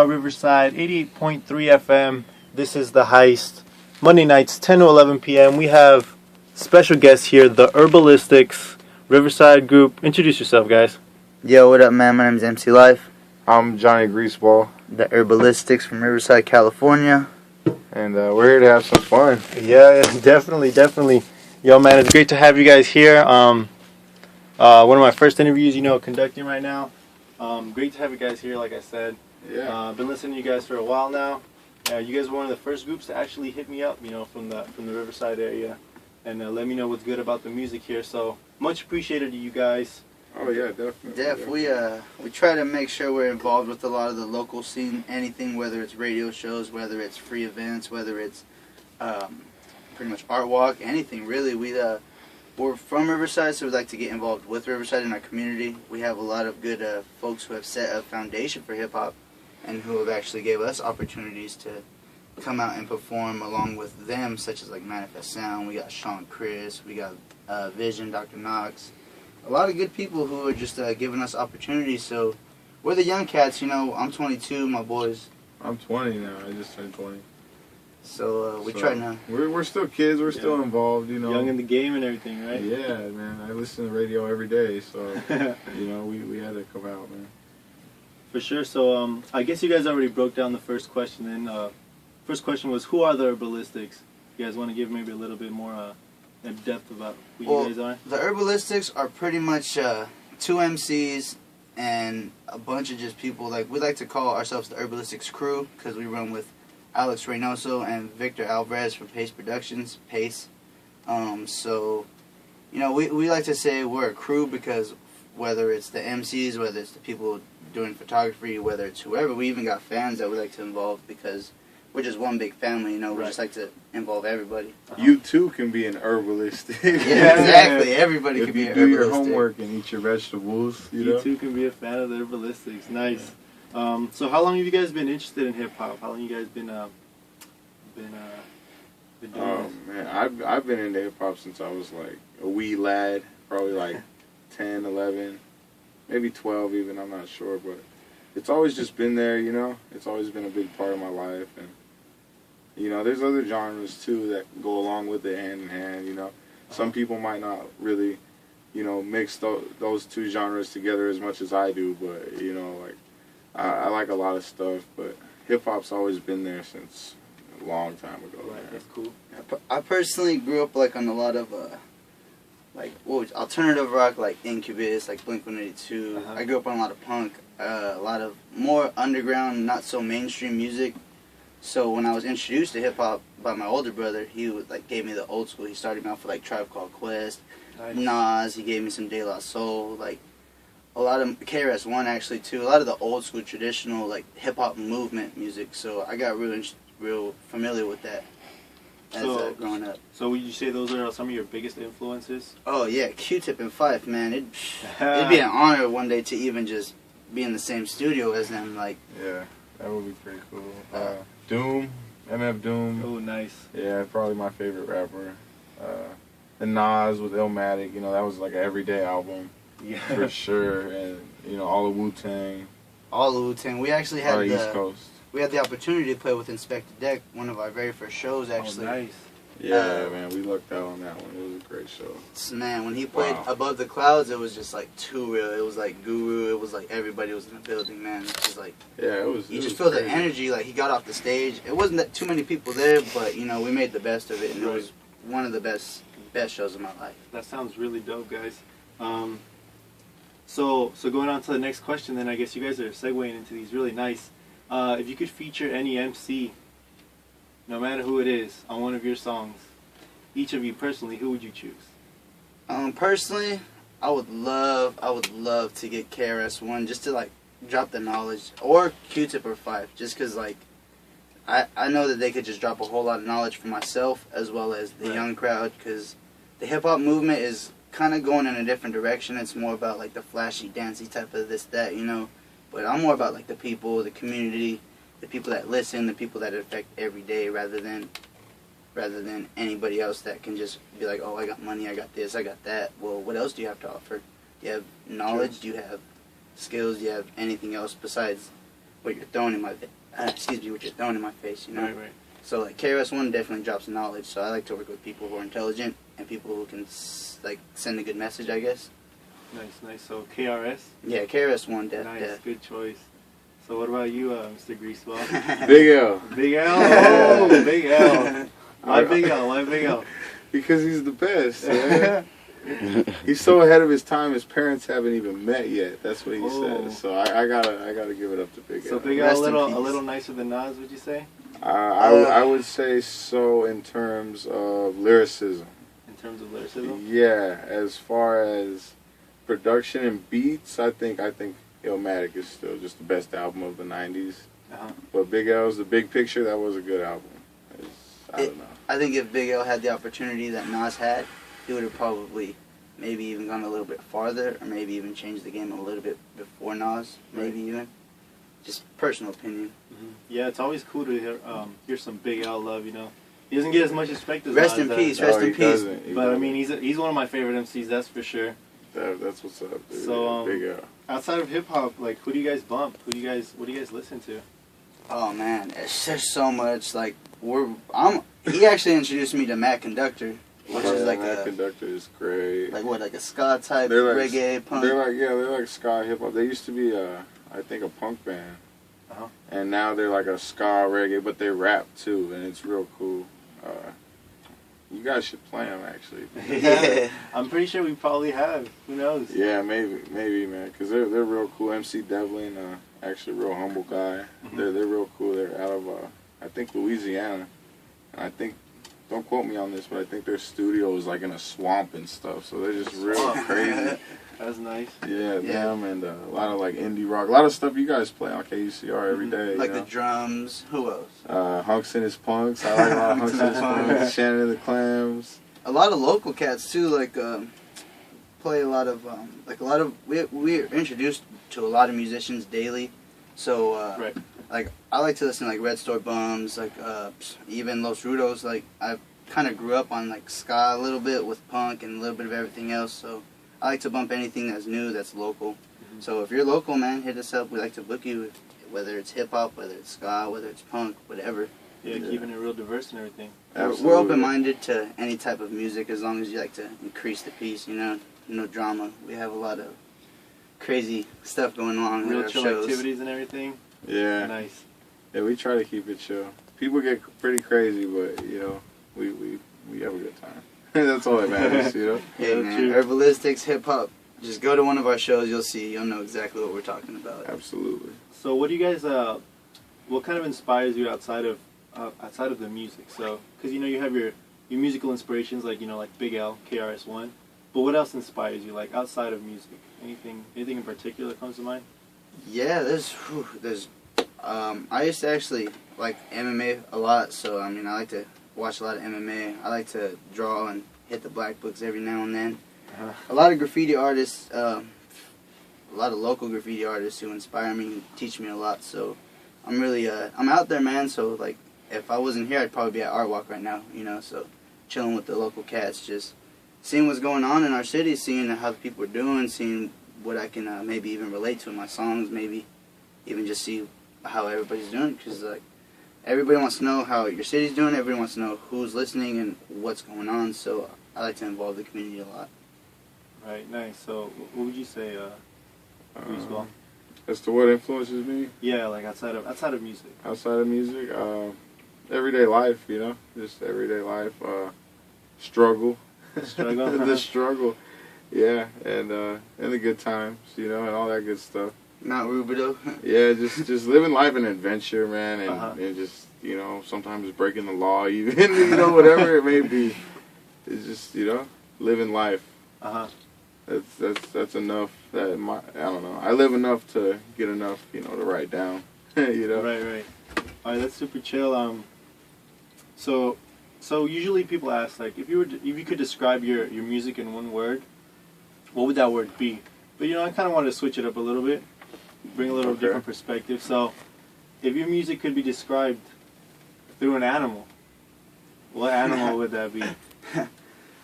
Riverside, 88.3 FM. This is The Heist. Monday nights, 10 to 11 p.m. We have special guests here, the Herbalistics Riverside group. Introduce yourself, guys. Yo, what up, man? My name is MC Life. I'm Johnny Greaseball. The Herbalistics from Riverside, California. And we're here to have some fun. Yeah, definitely. Yo, man, it's great to have you guys here. One of my first interviews, conducting right now. Great to have you guys here, like I said. Yeah. I've been listening to you guys for a while now. You guys were one of the first groups to actually hit me up, from the Riverside area, and let me know what's good about the music here. So much appreciated to you guys. Oh yeah, definitely. We try to make sure we're involved with a lot of the local scene. Anything, whether it's radio shows, whether it's free events, whether it's pretty much art walk, anything really. We're from Riverside, so we like to get involved with Riverside in our community. We have a lot of good folks who have set a foundation for hip hop, and who have actually gave us opportunities to come out and perform along with them, such as like Manifest Sound. We got Sean Chris, we got Vision, Dr. Knox. A lot of good people who are just giving us opportunities. So we're the young cats, I'm 22, my boys. I'm 20 now. I just turned 20. So we try now. We're still kids. We're still involved. Young in the game and everything, right? Yeah, man. I listen to the radio every day, so we had to come out, man. For sure. So I guess you guys already broke down the first question. Then first question was, who are the Herbalistics? You guys want to give maybe a little bit more in depth about who you guys are? The Herbalistics are pretty much two MCs and a bunch of just people. Like, we like to call ourselves the Herbalistics crew because we run with Alex Reynoso and Victor Alvarez from Pace Productions, Pace. So, we like to say we're a crew because whether it's the MCs, whether it's the people doing photography, whether it's whoever, we even got fans that we like to involve because we're just one big family, We just like to involve everybody. You too can be an herbalist. Yeah, exactly. Everybody can be an herbalist. If you do your homework and eat your vegetables, You too can be a fan of the Herbalistics. Nice. So how long have you guys been interested in hip hop? How long have you guys been doing this? Man, I've been into hip hop since I was like a wee lad, probably like 10, 11, maybe 12 even. I'm not sure, but it's always just been there. It's always been a big part of my life, and there's other genres too that go along with it hand in hand. Some people might not really, mix those two genres together as much as I do, but I like a lot of stuff, but hip-hop's always been there since a long time ago. Right, that's cool. I personally grew up on a lot of alternative rock, like Incubus, like Blink-182. I grew up on a lot of punk, a lot of more underground, not so mainstream music. So when I was introduced to hip-hop by my older brother, he gave me the old school. He started me off with Tribe Called Quest, Nas. He gave me some De La Soul, a lot of KRS-One actually too. A lot of the old school traditional hip hop movement music. So I got real familiar with that as growing up. So would you say those are some of your biggest influences? Oh yeah, Q-Tip and Fife, man. It'd be an honor one day to even just be in the same studio as them. Yeah, that would be pretty cool. Doom, MF Doom. Oh, nice. Yeah, probably my favorite rapper. And Nas with Illmatic. That was like an everyday album. Yeah, for sure, and all of Wu-Tang. All of Wu-Tang. We actually had East Coast. We had the opportunity to play with Inspector Deck, one of our very first shows, actually. Oh, nice. Yeah, man, we lucked out on that one. It was a great show. Man, when he played Above the Clouds, it was just too real. It was like Guru. It was like everybody was in the building, man. It was it was. You just feel the energy. He got off the stage. It wasn't that too many people there, but we made the best of it, and it was one of the best shows of my life. That sounds really dope, guys. So going on to the next question, then I guess you guys are segueing into these really nice. If you could feature any MC, no matter who it is, on one of your songs, each of you personally, who would you choose? Personally, I would love to get KRS-One just to drop the knowledge, or Q-Tip or Fife, just because I know that they could just drop a whole lot of knowledge for myself as well as the young crowd, because the hip hop movement is kind of going in a different direction. It's more about the flashy, dancey type of this, that, But I'm more about the people, the community, the people that listen, the people that affect every day, rather than anybody else that can just be oh, I got money, I got this, I got that. Well, what else do you have to offer? Do you have knowledge? Do you have skills? Do you have anything else besides what you're throwing in my what you're throwing in my face, you know. Right, right. So like KRS-One definitely drops knowledge. So I like to work with people who are intelligent and people who can like send a good message, I guess. Nice, nice. So KRS. Yeah, KRS-One, Nice, good choice. So what about you, Mr. Greaseball? Big L. Big L. Oh, Big L. Why Big L? Why Big L? Because he's the best. Man. He's so ahead of his time. His parents haven't even met yet. That's what he said. So I gotta give it up to Big L. So Big L a little nicer than Nas, would you say? I would say so in terms of lyricism. In terms of lyricism? Yeah, as far as production and beats, I think Illmatic is still just the best album of the '90s. But Big L's The Big Picture, that was a good album. I don't know. I think if Big L had the opportunity that Nas had, he would have probably maybe even gone a little bit farther, or maybe even changed the game a little bit before Nas, maybe even. Just personal opinion. Yeah, it's always cool to hear some Big L love, you know. He doesn't get as much respect as Rest Nas in peace, does. rest in peace. But I mean, he's one of my favorite MCs, that's for sure. That's what's up, dude. So Big L. Outside of hip hop, like what do you guys bump? What do you guys listen to? Oh man, there's so much. Like he actually introduced me to Matt Conductor, which is like Matt Conductor is great. Like a ska type They're like, reggae punk. They're like ska hip hop. They used to be I think a punk band. And now they're like a ska reggae, but they rap too, and it's real cool. You guys should play them, actually. Yeah, I'm pretty sure we probably have. Who knows? Yeah, maybe, man, because they're real cool. MC Devlin, actually a real humble guy. They're real cool. They're out of I think Louisiana, and I think, don't quote me on this, but I think their studio is like in a swamp and stuff. So they're just real crazy. That's nice. Yeah, them and a lot of like indie rock, a lot of stuff you guys play on KUCR every day. Like the drums. Who else? Hunks and his Punks. I like a lot of Hunks and his Punks. Shannon and the Clams. A lot of local cats too. Like play a lot of we're introduced to a lot of musicians daily. So right. Like I like to listen to like Red Store Bums, like even Los Rudos. Like I kind of grew up on like ska a little bit with punk and a little bit of everything else. So I like to bump anything that's new, that's local. So if you're local, man, hit us up. We like to book you, whether it's hip hop, whether it's ska, whether it's punk, whatever. Yeah, keeping it real diverse and everything. We're open-minded to any type of music as long as you like to increase the peace, you know, no drama. We have a lot of crazy stuff going on real at our chill shows. activities and everything. Yeah. Nice. Yeah, we try to keep it chill. People get pretty crazy, but, you know, we have a good time. That's all that matters, you know? Hey, man, Herbalistics, hip-hop. Just go to one of our shows, you'll know exactly what we're talking about. Absolutely. So what do you guys, what kind of inspires you outside of the music? So, because, you know, you have your musical inspirations, like, you know, like Big L, KRS-One. But what else inspires you, like, outside of music? Anything in particular that comes to mind? Yeah, I used to actually like MMA a lot, so, I mean, I like to watch a lot of MMA. I like to draw and hit the black books every now and then. A lot of graffiti artists, a lot of local graffiti artists who inspire me and teach me a lot. So I'm really, I'm out there, man. So like, if I wasn't here, I'd probably be at Art Walk right now, you know. So chilling with the local cats, just seeing what's going on in our city, seeing how the people are doing, seeing what I can maybe even relate to in my songs, maybe even just see how everybody's doing. Because like, everybody wants to know how your city's doing. Everybody wants to know who's listening and what's going on. So I like to involve the community a lot. Right, nice. So what would you say, Greaseball? As to what influences me? Yeah, like outside of music. Outside of music, everyday life, you know, just everyday life. Struggle. The struggle. Yeah, and the good times, you know, and all that good stuff. Mount Rubidoux. Yeah, just living life an adventure, man, and just, you know, sometimes breaking the law, even, you know, whatever it may be. It's just, you know, living life. That's enough. I don't know. I live enough to get enough, you know, to write down. You know. Right. All right, that's super chill. So usually people ask, like, if you could describe your music in one word, what would that word be? But you know, I kind of wanted to switch it up a little bit, bring a little different perspective. So, if your music could be described through an animal, what animal would that be?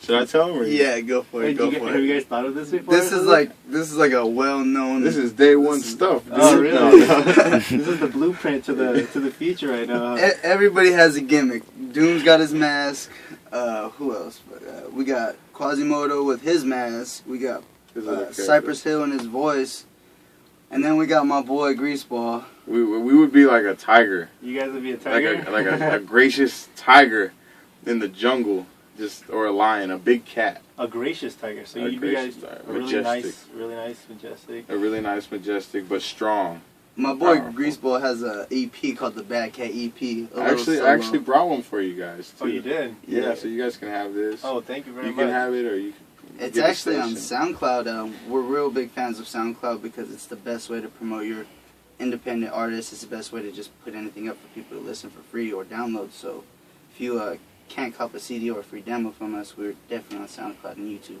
Should I tell him? Or Yeah, go for it. Go for Have it. you guys thought of this before? This is like a well-known. This is day one stuff. Oh, dude. really? No. This is the blueprint to the future right now. Everybody has a gimmick. Doom's got his mask. Who else? We got Quasimodo with his mask. We got Cypress Hill and his voice. And then we got my boy Greaseball. We would be like a tiger. You guys would be a tiger? Like a gracious tiger in the jungle. Or a lion, a big cat. A gracious tiger. So A you'd be guys gracious tiger. really Majestic. nice, majestic. A really nice, majestic, but strong. My boy Powerful. Greaseball has a EP called the Bad Cat EP. I actually brought one for you guys too. Oh, you did? Yeah, so you guys can have this. Oh, thank you very much. You can have it, or you can. It's get a actually on station. SoundCloud. We're real big fans of SoundCloud because it's the best way to promote your independent artists. It's the best way to just put anything up for people to listen for free or download. So if you can't cop a CD or a free demo from us, we're definitely on SoundCloud and YouTube.